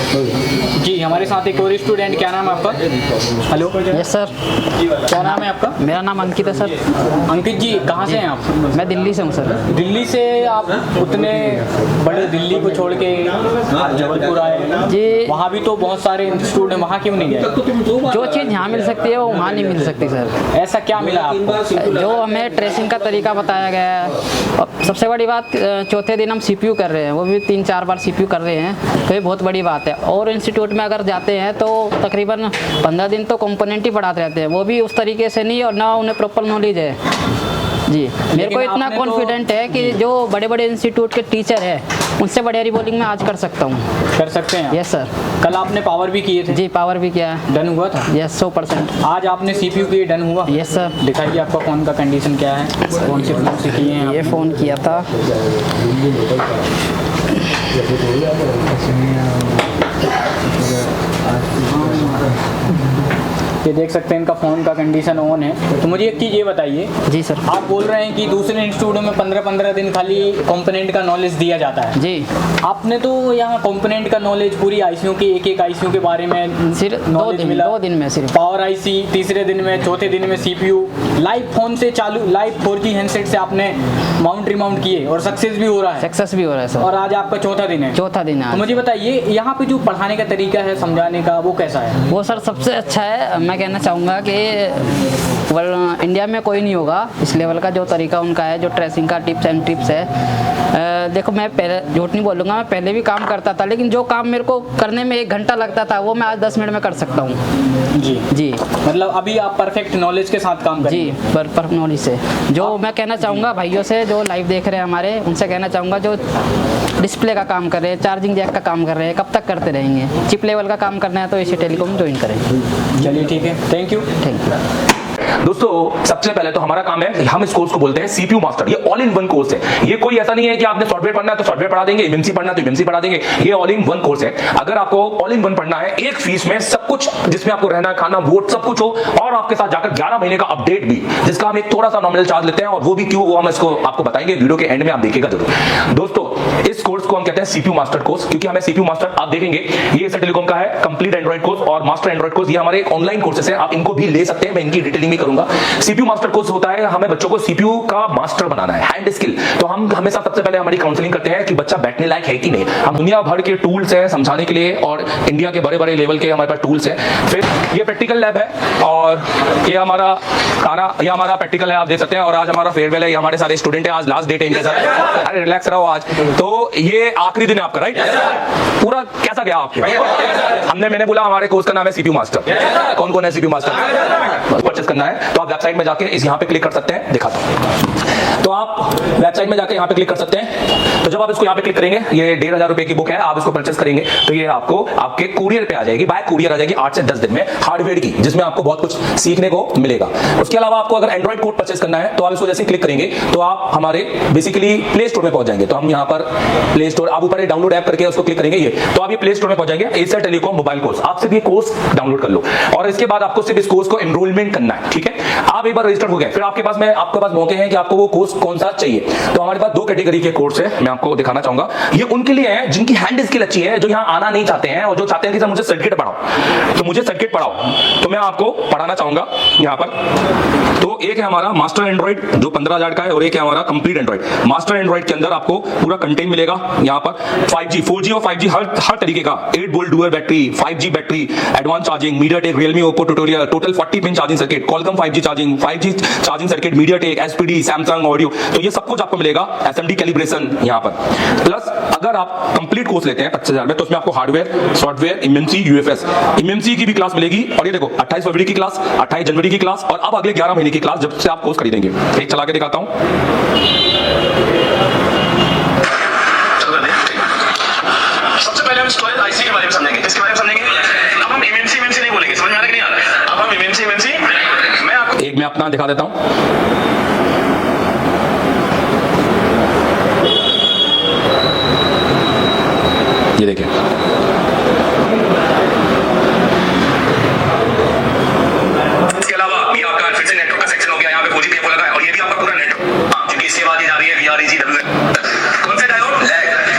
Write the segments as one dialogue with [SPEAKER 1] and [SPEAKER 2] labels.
[SPEAKER 1] जी हमारे साथ एक और स्टूडेंट, क्या नाम है आपका? हेलो।
[SPEAKER 2] Yes sir.
[SPEAKER 1] क्या नाम है आपका?
[SPEAKER 2] मेरा नाम अंकित है सर।
[SPEAKER 1] अंकित जी कहाँ से हैं आप?
[SPEAKER 2] मैं दिल्ली से हूँ सर।
[SPEAKER 1] दिल्ली से आप उतने बड़े दिल्ली को छोड़ के आप जबलपुर आए
[SPEAKER 2] जी।
[SPEAKER 1] वहाँ भी तो बहुत सारे इंस्टीट्यूट हैं, वहाँ क्यों नहीं गए?
[SPEAKER 2] जो चीज़ यहाँ मिल सकती है वो वहाँ नहीं मिल सकती सर।
[SPEAKER 1] ऐसा क्या मिला आपको?
[SPEAKER 2] जो हमें ट्रेसिंग का तरीका बताया गया है, और सबसे बड़ी बात चौथे दिन हम सीपीयू कर रहे हैं, वो भी 3-4 बार सीपीयू कर रहे हैं, तो ये बहुत बड़ी बात है। और इंस्टीट्यूट में अगर जाते हैं तो तकरीबन 15 दिन तो कंपोनेंट ही पढ़ाते रहते हैं, वो भी उस तरीके से नहीं, और ना उन्हें प्रॉपर नॉलेज है जी। मेरे को इतना कॉन्फिडेंट है कि जो बड़े बड़े इंस्टीट्यूट के टीचर है उनसे बढ़िया बॉलिंग में आज कर सकता हूँ।
[SPEAKER 1] कर सकते हैं?
[SPEAKER 2] Yes sir.
[SPEAKER 1] कल आपने पावर भी किए थे?
[SPEAKER 2] जी पावर भी किया है।
[SPEAKER 1] डन हुआ था?
[SPEAKER 2] यस 100%।
[SPEAKER 1] आज आपने सीपीयू किए, डन हुआ?
[SPEAKER 2] Yes sir.
[SPEAKER 1] दिखाइए आपका फ़ोन का कंडीशन क्या है, कौन से फ़ोन से किए हैं?
[SPEAKER 2] ये फ़ोन किया था।
[SPEAKER 1] ये देख सकते हैं इनका फ़ोन का कंडीशन ऑन है। तो मुझे एक चीज़ ये बताइए,
[SPEAKER 2] जी सर।
[SPEAKER 1] आप बोल रहे हैं कि दूसरे इंस्टीट्यूटों में 15-15 दिन खाली कंपोनेंट का नॉलेज दिया जाता है।
[SPEAKER 2] जी।
[SPEAKER 1] आपने तो यहाँ कंपोनेंट का नॉलेज पूरी आईसीयू के एक आईसीयू के बारे में
[SPEAKER 2] सिर्फ
[SPEAKER 1] नॉलेज मिला।
[SPEAKER 2] 2 दिन में सिर्फ।
[SPEAKER 1] पावर आईसी तीसरे दिन में, चौथे दिन में सीपीयू, लाइव फ़ोन से चालू, लाइव 4G हैंडसेट से आपने माउंट रिमाउंट किए और सक्सेस भी हो रहा है।
[SPEAKER 2] सक्सेस भी हो रहा है सर।
[SPEAKER 1] और आज आपका चौथा दिन है?
[SPEAKER 2] चौथा दिन है।
[SPEAKER 1] तो मुझे बताइए यहाँ पे जो पढ़ाने का तरीका है, समझाने का, वो कैसा है?
[SPEAKER 2] वो सर सबसे अच्छा है। मैं कहना चाहूँगा कि इंडिया में कोई नहीं होगा इस लेवल का जो तरीका उनका है, जो ट्रेसिंग का टिप्स एंड ट्रिप्स है। देखो मैं पहले झूठ नहीं बोलूँगा, मैं पहले भी काम करता था, लेकिन जो काम मेरे को करने में 1 घंटा लगता था वो मैं आज 10 मिनट में कर सकता हूँ।
[SPEAKER 1] जी
[SPEAKER 2] जी।
[SPEAKER 1] मतलब अभी आप परफेक्ट नॉलेज के साथ काम करेंगे?
[SPEAKER 2] जी पर नॉलेज से। जो मैं कहना चाहूँगा भाइयों से जो लाइव देख रहे हैं हमारे, उनसे कहना चाहूँगा जो डिस्प्ले का काम कर रहे हैं, चार्जिंग जैक का काम कर रहे हैं, कब तक करते रहेंगे? चिप लेवल का काम करना है तो एसी टेलीकॉम ज्वाइन करें।
[SPEAKER 1] चलिए ठीक है, थैंक यू।
[SPEAKER 2] Thank you.
[SPEAKER 3] दोस्तों सबसे पहले तो हमारा काम है, हम इस कोर्स को बोलते हैं सीपीयू मास्टर। ये ऑल इन वन कोर्स है। ये कोई ऐसा नहीं है कि आपने सॉफ्टवेयर पढ़ना है तो सॉफ्टवेयर पढ़ा देंगे, एमएमसी पढ़ना है तो एमएमसी पढ़ा देंगे। ये ऑल इन वन कोर्स है। अगर आपको ऑल इन वन पढ़ना है, एक फीस में सब कुछ, जिसमें आपको रहना, खाना, वोट सब कुछ हो, और आपके साथ जाकर 11 महीने का अपडेट भी, जिसका हम एक थोड़ा सा नॉमिनल चार्ज लेते हैं, और वो भी क्यों, वो हम इसको आपको बताएंगे वीडियो के एंड में, आप देखिएगा जरूर। दोस्तों इस कोर्स को हम कहते हैं सीपीयू मास्टर कोर्स, क्योंकि हमें सीपीयू मास्टर, आप देखेंगे ये एसर टेलीकॉम का है कंप्लीट एंड्रॉइड कोर्स और मास्टर एंड्रॉइड कोर्स। ये हमारे ऑनलाइन कोर्सेस है, आप इनको भी ले सकते हैं, मैं इनकी डिटेलिंग भी करूंगा। सीपीयू मास्टर कोर्स होता है, हमें बच्चों को सीपीयू का मास्टर बनाना है, हैंड स्किल। तो हम हमेशा सबसे पहले हमारी काउंसलिंग करते हैं कि बच्चा बैठने लायक है कि नहीं। हम दुनिया भर के टूल्स हैं समझाने के लिए, और इंडिया के बड़े बड़े लेवल के हमारे पास टूल्स हैं। फिर ये प्रैक्टिकल लैब है, और ये हमारा खाना, ये हमारा प्रैक्टिकल है, आप देख सकते हैं। और आज हमारा फेयरवेल है, ये हमारे सारे स्टूडेंट है, आज लास्ट डेट है इनके साथ। अरे रिलैक्स रहो आज, तो ये आखिरी दिन है आपका, राइट? पूरा कैसा गया आपके? मैंने बोला हमारे कोर्स का नाम है सीपीयू मास्टर। कौन कौन है सीपीयू मास्टर? परचेस करना है तो आप वेबसाइट में जाके इस यहाँ पे क्लिक कर सकते हैं, दिखाता हूं। तो आप वेबसाइट में जाके यहाँ पे क्लिक कर सकते हैं। तो जब आप इसको यहाँ पे क्लिक करेंगे, ये 1500 रुपए की बुक है, आप इसको परचेस करेंगे तो ये आपको आपके कुरियर पे आ जाएगी, बाय कुरियर आ जाएगी 8 से 10 दिन में, हार्डवेयर की, जिसमें आपको बहुत कुछ सीखने को मिलेगा। उसके अलावा आपको अगर एंड्रॉइड कोड परचेस करना है तो आप इसको जैसे क्लिक करेंगे तो आप हमारे बेसिकली प्ले स्टोर में पहुंच जाएंगे। तो हम यहाँ पर प्ले स्टोर, आप ऊपर डाउनलोड ऐप करके उसको क्लिक करेंगे, ये तो आप ये प्ले स्टोर में पहुंच जाएंगे, एसर टेलीकॉम मोबाइल कोर्स। आप सिर्फ ये कोर्स डाउनलोड कर लो, और इसके बाद आपको सिर्फ इस कोर्स को एनरोलमेंट करना है, ठीक है? आप एक बार रजिस्टर हो गए, फिर आपके पास मौके हैं कि आपको वो कोर्स कौन सा चाहिए। तो हमारे पास 2 कैटेगरी के कोर्स है, मैं आपको दिखाना चाहूंगा। ये उनके लिए है जिनकी हैंड स्किल अच्छी है, जो यहाँ आना नहीं चाहते हैं, और जो चाहते हैं कि सर मुझे सर्किट पढ़ाओ, तो मुझे सर्किट पढ़ाओ, तो मैं आपको पढ़ाना चाहूंगा यहाँ पर। तो एक है हमारा मास्टर एंड्रॉइड जो 15,000 का है, और एक है हमारा कंप्लीट एंड्रॉइड। मास्टर एंड्रॉइड के अंदर आपको पूरा कंटेंट मिलेगा यहाँ पर, 5G 4G और 5G हर तरीके का, 8 volt dual battery, 5G battery, advance charging, MediaTek, Realme, Oppo tutorial, total 40 pin charging circuit, Qualcomm 5G charging, 5G charging circuit, MediaTek, SPD, Samsung audio, तो ये सब कुछ आपको मिलेगा। एसएमडी कैलिब्रेशन यहाँ पर। प्लस अगर आप कंप्लीट कोर्स लेते हैं 25,000 में, तो उसमें आपको hardware, software, MMC, UFS, MMC की भी क्लास मिलेगी। और ये देखो 28 फरवरी की क्लास, 28 जनवरी की क्लास, और अब अगले 11 महीने की क्लास जब से आप कोर्स खरीदेंगे। एक चला के दिखाता हूं।
[SPEAKER 4] सबसे पहले हम स्टोरेज आईसी के बारे में समझेंगे, किसके बारे में समझेंगे? अब हम एमएमसी नहीं बोलेंगे, समझ में आ रहा है कि नहीं आ रहा है? अब हम एमएमसी मैं आपको
[SPEAKER 3] एक मैं अपना दिखा देता हूं। ये देखिए,
[SPEAKER 4] इसके अलावा ये आपका फिर से नेटवर्क का सेक्शन हो गया, यहाँ पे 4G केबल लगा है, और ये भी आपका पूरा नेटवर्क, हाँ, क्योंकि इससे आवाज जा रही है VREGW, कौन सा डायोड?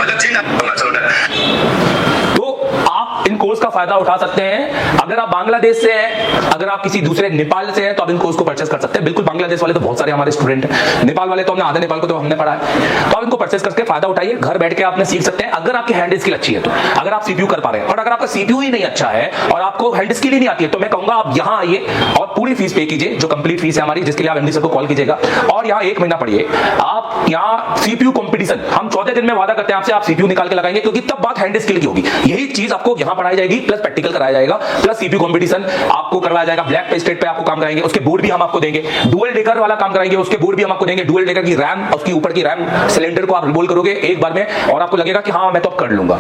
[SPEAKER 4] मतलब जिन, चलो
[SPEAKER 3] तो आप इन कोर्स का फायदा उठा सकते हैं। अगर आप बांग्लादेश से हैं, अगर आप किसी दूसरे नेपाल से हैं, तो आप इन कोर्स को परचेस कर सकते हैं। बिल्कुल बांग्लादेश वाले तो बहुत सारे हमारे स्टूडेंट हैं, नेपाल वाले तो हमने आधे नेपाल को तो हमने पढ़ा है, तो आप इनको परचेस करके फायदा उठाइए। घर बैठ के आपने सीख सकते हैं अगर आपकी हैंड स्किल अच्छी है तो, अगर आप सीपीयू कर पा रहे हैं। और अगर आपका सीपीयू ही नहीं अच्छा है और आपको हैंड स्किल ही नहीं आती है, तो मैं कहूंगा आप यहां आइए और पूरी फीस पे कीजिए, जो कंप्लीट फीस है हमारी, जिसके लिए आप एमडी सर को कॉल कीजिएगा और यहाँ 1 महीना पढ़िए। आप यहाँ सीपीयू कंपटीशन, हम 14 दिन में वादा करते हैं आपसे, आप सीपीयू निकाल के लगाएंगे, क्योंकि तब बात हैंड स्किल की होगी। यही चीज आपको यहाँ पढ़ाई जाएगी, प्लस प्रैक्टिकल कराया जाएगा, प्लस सीपीयू कंपटीशन आपको करवाया जाएगा। ब्लैक पे स्टेट पे आपको काम कराएंगे, उसके बोर्ड भी हम आपको देंगे। डुअल डेकर वाला काम कराएंगे, उसके बोर्ड भी हम आपको देंगे। डुअल डेकर की रैम, उसकी ऊपर की रैम सिलेंडर को आप रिमूव करोगे एक बार में और आपको लगेगा कि हाँ मैं तो अब कर लूंगा।